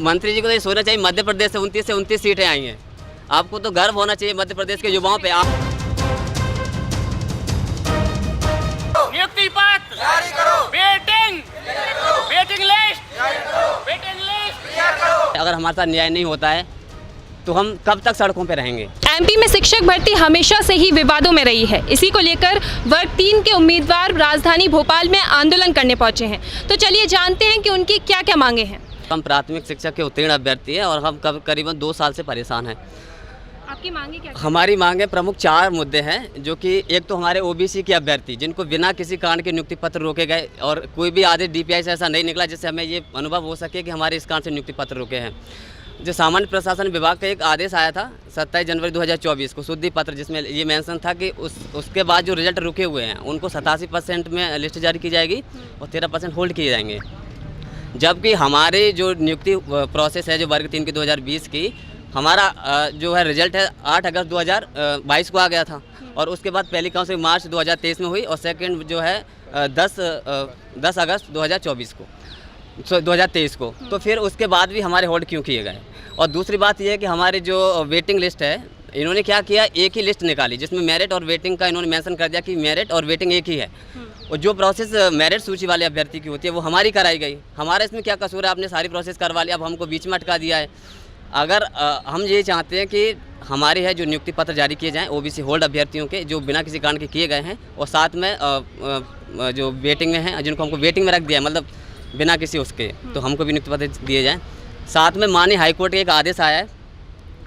मंत्री जी को तो ये सोचना चाहिए, मध्य प्रदेश से 29 सीटें आई हैं। आपको तो गर्व होना चाहिए मध्य प्रदेश के युवाओं पे। आप नियुक्ति पत्र जारी करो, वेटिंग लिस्ट अगर हमारे साथ न्याय नहीं होता है तो हम कब तक सड़कों पे रहेंगे। एमपी में शिक्षक भर्ती हमेशा से ही विवादों में रही है। इसी को लेकर वर्ग 3 के उम्मीदवार राजधानी भोपाल में आंदोलन करने पहुंचे हैं। तो चलिए जानते हैं कि उनकी क्या क्या मांगे हैं। हम प्राथमिक शिक्षक के उत्तीर्ण अभ्यर्थी हैं और हम करीबन 2 साल से परेशान हैं। आपकी मांगे क्या? हमारी मांगे प्रमुख 4 मुद्दे हैं, जो कि एक तो हमारे ओबीसी के अभ्यर्थी जिनको बिना किसी कारण के नियुक्ति पत्र रोके गए और कोई भी आदेश डीपीआई से ऐसा नहीं निकला जिससे हमें ये अनुभव हो सके कि हमारे इस कारण से नियुक्ति पत्र रोके हैं। जो सामान्य प्रशासन विभाग का एक आदेश आया था 27 जनवरी 2024 को शुद्धि पत्र, जिसमें ये मेंशन था कि उसके बाद जो रिजल्ट रुके हुए हैं उनको 87% में लिस्ट जारी की जाएगी और 13% होल्ड किए जाएंगे। जबकि हमारे जो नियुक्ति प्रोसेस है जो वर्ग 3 की 2020 की, हमारा जो है रिजल्ट है 8 अगस्त 2022 को आ गया था और उसके बाद पहली काउंसलिंग मार्च 2023 में हुई और सेकंड जो है 10 अगस्त 2023 को। तो फिर उसके बाद भी हमारे होल्ड क्यों किए गए। और दूसरी बात यह है कि हमारे जो वेटिंग लिस्ट है, इन्होंने क्या किया, एक ही लिस्ट निकाली जिसमें मेरिट और वेटिंग का इन्होंने मेंशन कर दिया कि मेरिट और वेटिंग एक ही है। और जो प्रोसेस मेरिट सूची वाले अभ्यर्थी की होती है वो हमारी कराई गई। हमारा इसमें क्या कसूर है? आपने सारी प्रोसेस करवा लिया, अब हमको बीच में अटका दिया है। अगर हम ये चाहते हैं कि हमारे है जो नियुक्ति पत्र जारी किए जाएं ओबीसी होल्ड अभ्यर्थियों के जो बिना किसी कारण के किए गए हैं, और साथ में जो वेटिंग में हैं जिनको हमको वेटिंग में रख दिया है, मतलब बिना किसी उसके, तो हमको भी नियुक्ति पत्र दिए जाएं। साथ में माननीय हाईकोर्ट का एक आदेश आया है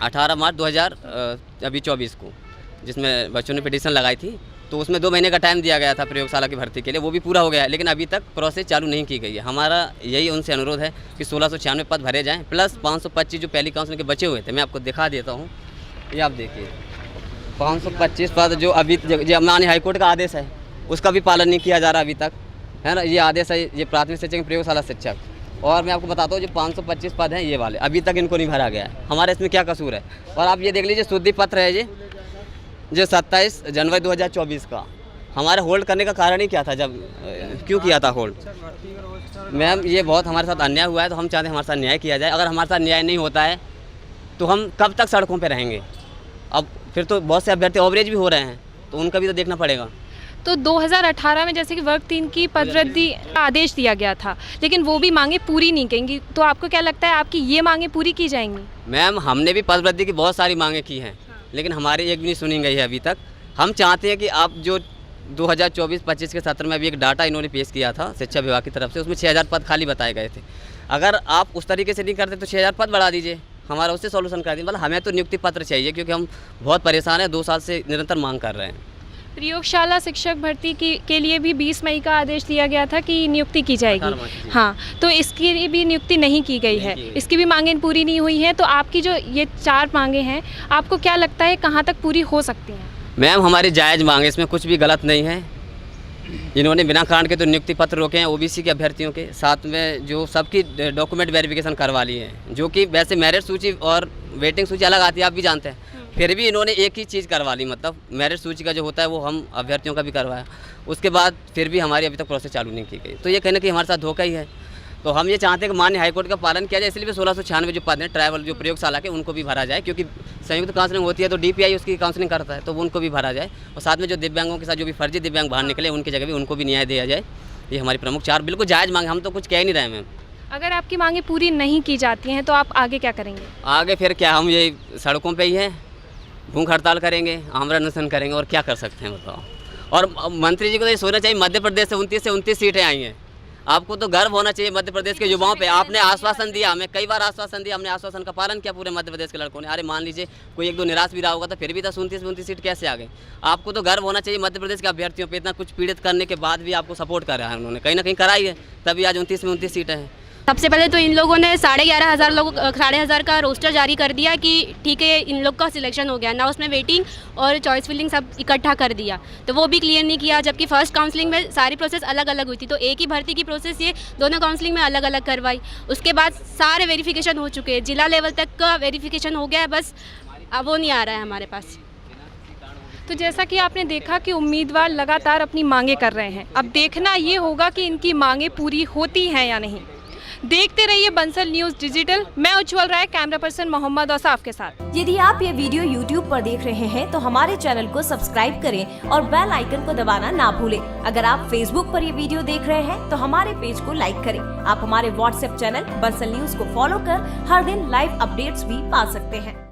18 मार्च 2024 को, जिसमें बच्चों ने पिटीशन लगाई थी, तो उसमें 2 महीने का टाइम दिया गया था प्रयोगशाला की भर्ती के लिए, वो भी पूरा हो गया है, लेकिन अभी तक प्रोसेस चालू नहीं की गई है। हमारा यही उनसे अनुरोध है कि 1696 पद भरे जाएं प्लस 525 जो पहली काउंसिलिंग के बचे हुए थे, मैं आपको दिखा देता हूँ, ये आप देखिए 525 पद जो अभी माननीय हाईकोर्ट का आदेश है उसका भी पालन नहीं किया जा रहा अभी तक, है ना। ये आदेश है, ये प्राथमिक शिक्षक प्रयोगशाला शिक्षक, और मैं आपको बताता हूँ जो 525 पद हैं ये वाले अभी तक इनको नहीं भरा गया है। हमारा इसमें क्या कसूर है? और आप ये देख लीजिए शुद्धि पत्र है ये जो 27 जनवरी 2024 का, हमारे होल्ड करने का कारण ही क्या था? जब क्यों किया था होल्ड? मैम ये बहुत हमारे साथ अन्याय हुआ है, तो हम चाहते हैं हमारे साथ न्याय किया जाए। अगर हमारे साथ न्याय नहीं होता है तो हम कब तक सड़कों पर रहेंगे। अब फिर तो बहुत से अभ्यर्थी ओवरेज भी हो रहे हैं, तो उनका भी तो देखना पड़ेगा। तो 2018 में जैसे कि वर्ग 3 की पदवृद्धि का आदेश दिया गया था, लेकिन वो भी मांगे पूरी नहीं करेंगी, तो आपको क्या लगता है आपकी ये मांगे पूरी की जाएंगी? मैम हमने भी पदवृद्धि की बहुत सारी मांगे की हैं, लेकिन हमारी एक भी नहीं सुनी गई है अभी तक। हम चाहते हैं कि आप जो 2024-25 के सत्र में अभी एक डाटा इन्होंने पेश किया था शिक्षा विभाग की तरफ से, उसमें 6000 पद खाली बताए गए थे। अगर आप उस तरीके से नहीं करते तो 6000 पद बढ़ा दीजिए, हमारा उससे सॉल्यूशन कर दीजिए। मतलब हमें तो नियुक्ति पत्र चाहिए, क्योंकि हम बहुत परेशान हैं, 2 साल से निरंतर मांग कर रहे हैं। प्रयोगशाला शिक्षक भर्ती के लिए भी 20 मई का आदेश दिया गया था कि नियुक्ति की जाएगी। हाँ, तो इसकी भी नियुक्ति नहीं की गई है, इसकी भी मांगें पूरी नहीं हुई है। तो आपकी जो ये 4 मांगें हैं, आपको क्या लगता है कहाँ तक पूरी हो सकती हैं? मैम हमारी जायज़ मांग है, इसमें कुछ भी गलत नहीं है। इन्होंने बिना कारण के तो नियुक्ति पत्र रोके हैं ओबीसी के अभ्यर्थियों के, साथ में जो सबकी डॉक्यूमेंट वेरिफिकेशन करवा ली है, जो कि वैसे मेरिट सूची और वेटिंग सूची अलग आती है, आप भी जानते हैं। फिर भी इन्होंने एक ही चीज़ करवा ली, मतलब मेरिट सूची का जो होता है वो हम अभ्यर्थियों का भी करवाया, उसके बाद फिर भी हमारी अभी तक प्रोसेस चालू नहीं की गई। तो ये कहना कि हमारे साथ धोखा ही है। तो हम ये चाहते हैं कि माननीय हाईकोर्ट का पालन किया जाए, इसलिए 1696 जो पद हैं ट्राइबल जो प्रयोगशाला के, उनको भी भरा जाए, क्योंकि संयुक्त काउंसलिंग होती है तो डीपीआई उसकी काउंसलिंग करता है, तो उनको भी भरा जाए। और साथ में जो दिव्यांगों के साथ जो भी फर्जी दिव्यांग बाहर निकले उनकी जगह भी उनको भी न्याय दिया जाए। ये हमारी प्रमुख 4 बिल्कुल जायज़ मांग, हम तो कुछ कह ही नहीं रहे मैम। अगर आपकी मांगें पूरी नहीं की जाती हैं तो आप आगे क्या करेंगे? आगे फिर क्या, हम ये सड़कों पर ही हैं, भूख हड़ताल करेंगे, आमरण अनशन करेंगे, और क्या कर सकते हैं बताओ। और मंत्री जी को तो ये सोचना चाहिए, मध्य प्रदेश से 29 सीटें आई हैं। आपको तो गर्व होना चाहिए मध्य प्रदेश के युवाओं पे। आपने आश्वासन दिया, हमें कई बार आश्वासन दिया, हमने आश्वासन का पालन किया पूरे मध्य प्रदेश के लड़कों ने। अरे मान लीजिए कोई 1-2 निराश भी रहा होगा, तो फिर भी 29 सीट कैसे आ गई? आपको तो गर्व होना चाहिए मध्य प्रदेश के अभ्यर्थियों पे, इतना कुछ पीड़ित करने के बाद भी आपको सपोर्ट कर रहा है उन्होंने, कहीं ना कहीं कराई है, तभी आज 29 सीटें हैं। सबसे पहले तो इन लोगों ने 11,500 का रोस्टर जारी कर दिया कि ठीक है इन लोग का सिलेक्शन हो गया ना, उसमें वेटिंग और चॉइस फिलिंग सब इकट्ठा कर दिया, तो वो भी क्लियर नहीं किया। जबकि फर्स्ट काउंसलिंग में सारी प्रोसेस अलग अलग हुई थी, तो एक ही भर्ती की प्रोसेस ये दोनों काउंसलिंग में अलग अलग करवाई। उसके बाद सारे वेरिफिकेशन हो चुके हैं, जिला लेवल तक का वेरिफिकेशन हो गया है, बस अब वो नहीं आ रहा है हमारे पास। तो जैसा कि आपने देखा कि उम्मीदवार लगातार अपनी मांगें कर रहे हैं, अब देखना ये होगा कि इनकी मांगें पूरी होती हैं या नहीं। देखते रहिए बंसल न्यूज़ डिजिटल। मैं उज्ज्वल राय, कैमरा पर्सन मोहम्मद औसाफ के साथ। यदि आप ये वीडियो YouTube पर देख रहे हैं तो हमारे चैनल को सब्सक्राइब करें और बेल आइकन को दबाना ना भूलें। अगर आप Facebook पर ये वीडियो देख रहे हैं तो हमारे पेज को लाइक करें। आप हमारे WhatsApp चैनल बंसल न्यूज़ को फॉलो कर हर दिन लाइव अपडेट्स भी पा सकते हैं।